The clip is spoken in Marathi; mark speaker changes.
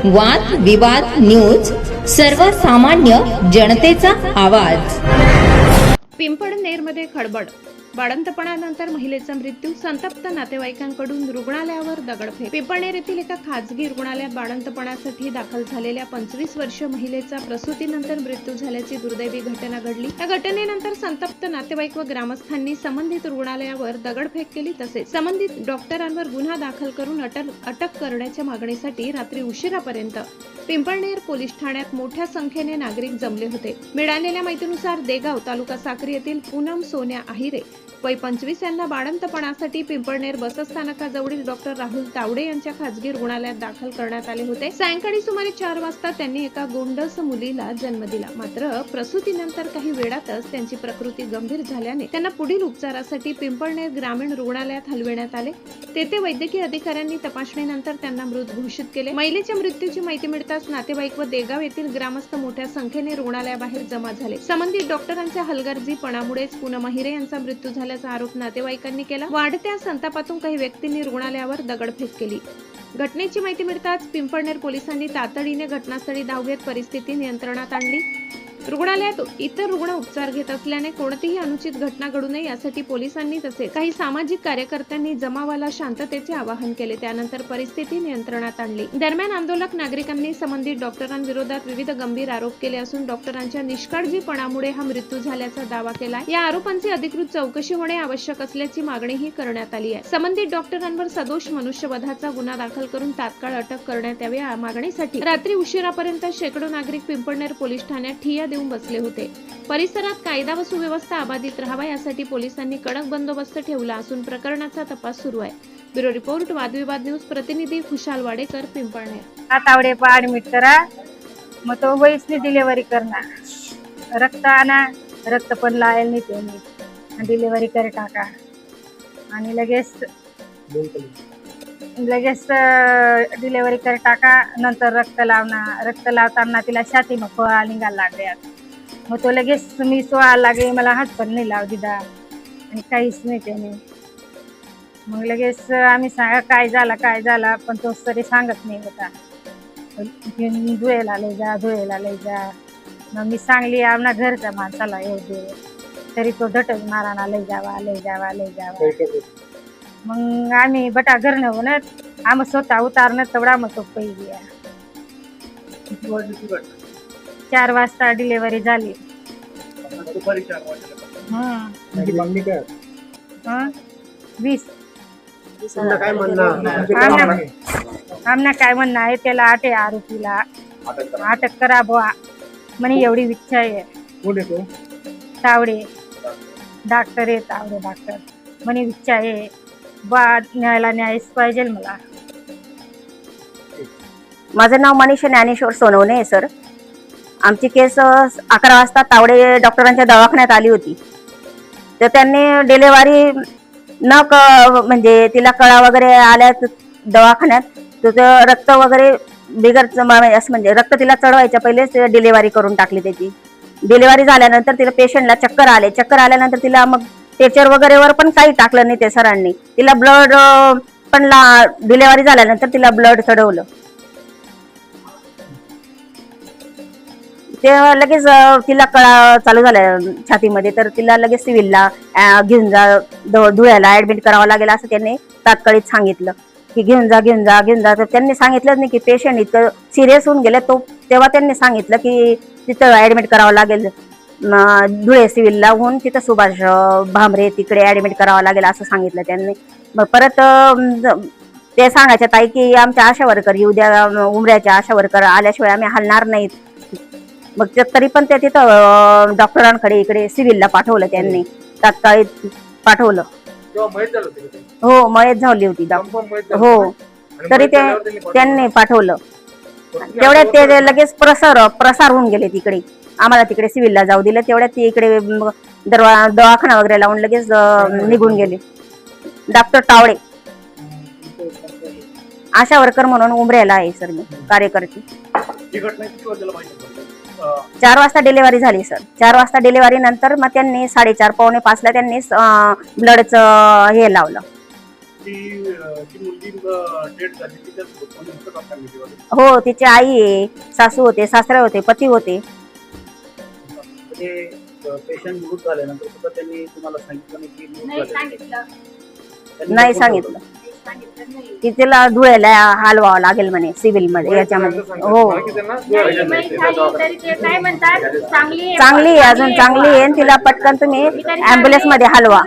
Speaker 1: वाद विवाद न्यूज, सर्वसामान्य जनतेचा आवाज.
Speaker 2: पिंपळनेरमध्ये खळबळ. बाळंतपणानंतर महिलेचा मृत्यू, संतप्त नातेवाईकांकडून रुग्णालयावर दगडफेक. पिंपळनेर येथील एका खासगी रुग्णालयात बाळंतपणासाठी दाखल झालेल्या 25 वर्षीय महिलेचा प्रसूतीनंतर मृत्यू झाल्याची दुर्दैवी घटना घडली. या घटनेनंतर संतप्त नातेवाईक व ग्रामस्थांनी संबंधित रुग्णालयावर दगडफेक केली. तसेच संबंधित डॉक्टरांवर गुन्हा दाखल करून अटक करण्याच्या मागणीसाठी रात्री उशिरापर्यंत पिंपळनेर पोलीस ठाण्यात मोठ्या संख्येने नागरिक जमले होते. मिळालेल्या माहितीनुसार देगाव तालुका साक्री येथील पूनम सोन्या आहिरे वय 25 यांना बाळंतपणासाठी पिंपळनेर बसस्थानकाजवळील डॉक्टर राहुल तावडे यांच्या खासगी रुग्णालयात दाखल करण्यात आले होते. सायंकाळी सुमारे 4 वाजता त्यांनी एका गोंडस मुलीला जन्म दिला. मात्र प्रसूतीनंतर काही वेळातच त्यांची प्रकृती गंभीर झाल्याने त्यांना पुढील उपचारासाठी पिंपळनेर ग्रामीण रुग्णालयात हलविण्यात आले. तेथे वैद्यकीय अधिकाऱ्यांनी तपासणीनंतर त्यांना मृत घोषित केले. महिलेच्या मृत्यूची माहिती मिळताच नातेवाईक व देगाव येथील ग्रामस्थ मोठ्या संख्येने रुग्णालयाबाहेर जमा झाले. संबंधित डॉक्टरांच्या हलगर्जीपणामुळेच पूनम आहिरे यांचा मृत्यू झाल्याचा आरोप नातेवाईकांनी केला. वाढत्या संतापातून काही व्यक्तींनी रुग्णालयावर दगडफेक केली. घटनेची माहिती मिळताच पिंपळनेर पोलिसांनी तातडीने घटनास्थळी धाव घेत परिस्थिती नियंत्रणात आणली. रुग्णालयात इतर रुग्ण उपचार घेत असल्याने कोणतीही अनुचित घटना घडू नये यासाठी पोलिसांनी तसेच काही सामाजिक कार्यकर्त्यांनी जमावाला शांततेचे आवाहन केले. त्यानंतर परिस्थिती नियंत्रणात आणली. दरम्यान आंदोलक नागरिकांनी संबंधित डॉक्टरांविरोधात विविध गंभीर आरोप केले असून डॉक्टरांच्या निष्काळजीपणामुळे हा मृत्यू झाल्याचा दावा केला. या आरोपांची अधिकृत चौकशी होणे आवश्यक असल्याची मागणीही करण्यात आली आहे. संबंधित डॉक्टरांवर सदोष मनुष्यवधाचा गुन्हा दाखल करून तात्काळ अटक करण्यात यावी या मागणीसाठी रात्री उशिरापर्यंत शेकडो नागरिक पिंपळनेर पोलीस ठाण्यात ठिय्या देऊन बसले होते. परिसरात कायदा व सुव्यवस्था अबाधित राहावा यासाठी पोलिसांनी कडक बंदोबस्त ठेवला असून प्रकरणाचा तपास सुरू आहे. ब्युरो रिपोर्ट, वादविवाद न्यूज. प्रतिनिधी खुशाल वाडेकर, पिंपळनेर.
Speaker 3: तावडे ऍडमिट करा, मग तो वयसनी डिलिव्हरी करणार. रक्त आणा, रक्त पण लायल नाही ते डिलिव्हरी करे टाका आणि लगेच डिलिव्हरी करे टाका. नंतर रक्त लावणार. रक्त लावताना तिला छाती मग फळा निघायला लागल्यात. मग तो लगेच मी सोळा लागे, मला हात पण नाही लाव दिदा आणि काहीच नाही त्याने. मग लगेच आम्ही सांगा काय झाला, पण तो तरी सांगत नाही होता. धुळेला लय जा. मग मी सांगली आमना घरच्या माणसाला येऊ दे, तरी तो धटक माराना लय जावा. मग आम्ही बटा घर न होणार आम्ही स्वतः उतारणार तेवढा मग तो पै गया. 4 वाजता डिलिव्हरी झाली. 20 आमना काय म्हणणं आहे त्याला आरोपीला अटक करा बुवा म्हणे, एवढी इच्छा आहे. तावडे डॉक्टर आहे, तावडे डॉक्टर म्हणे इच्छा आहे बा, न्यायला न्यायच पाहिजे मला.
Speaker 4: माझं नाव मनीषा ज्ञानेश्वर सोनवणे आहे सर. आमची केस 11 वाजता तावडे डॉक्टरांच्या दवाखान्यात आली होती. तर त्यांनी डिलेव्हरी म्हणजे तिला कळा वगैरे आल्या दवाखान्यात, तर रक्त वगैरे बिगर असं म्हणजे रक्त तिला चढवायच्या पहिलेच डिलेव्हरी करून टाकली त्याची. डिलेव्हरी झाल्यानंतर तिला पेशंटला चक्कर आल्यानंतर तिला मग टेचर वगैरे वर पण काही टाकलं नाही ते सरांनी. तिला ब्लड पण डिलेव्हरी झाल्यानंतर तिला ब्लड चढवलं. ते लगेच तिला कळा चालू झाल्या छातीमध्ये, तर तिला लगेच सिव्हिलला घेऊन जा, धुळ्याला ऍडमिट करावं लागेल असं त्यांनी तात्काळीत सांगितलं की घेऊन जा. तर त्यांनी सांगितलं नाही की पेशंट इतकं सिरियस होऊन गेले. तेव्हा त्यांनी सांगितलं की तिथं ऍडमिट करावं लागेल, धुळे सिव्हिलला होऊन तिथं सुभाष भामरे तिकडे ऍडमिट करावं लागेल असं सांगितलं त्यांनी. मग परत ते सांगायच्या ताई की आमच्या आशा वर्कर येऊ द्या, उमऱ्याच्या आशा वर्कर आल्याशिवाय आम्ही हलणार नाहीत. मग तरी पण ते तिथं डॉक्टरांकडे इकडे सिव्हिलला पाठवलं त्यांनी, तात्काळित पाठवलं. हो, मयत झाली होती. हो, तरी ते त्यांनी पाठवलं. तेवढ्यात ते लगेच प्रसार होऊन गेले तिकडे. आम्हाला तिकडे सिव्हिलला जाऊ दिलं. तेवढ्यात ते इकडे दवाखाना वगैरे लावून लगेच निघून गेले. डॉक्टर तावडे आशा वर्कर म्हणून उमऱ्याला आहे सर मी कार्यकर्ती. 4 वाजता डिलिव्हरी झाली सर. 4 वाजता डिलिव्हरी नंतर मग त्यांनी 4:30 पावणे 5 ला त्यांनी ब्लडचं हे लावलं,
Speaker 5: जी मुलगी डेट झाली ती त्याच कोणी होतं का फॅमिलीमध्ये?
Speaker 4: हो, तिची आई आहे, सासू होते, सासरे होते, पती होते.
Speaker 5: म्हणजे पेशंट मृत झाल्यानंतर सुद्धा त्यांनी तुम्हाला सांगितलं नाही की मृत झाले? त्यांनी
Speaker 4: नाही
Speaker 5: कोण
Speaker 4: सांगितलं
Speaker 5: बोलवलं?
Speaker 4: की तिला धुळ्याला हलवावं लागेल म्हणे सिव्हिल मध्ये याच्यामध्ये. हो, चांगली आहे, अजून चांगली आहे. तिला पटकन तुम्ही ऍम्ब्युलन्स मध्ये हलवा.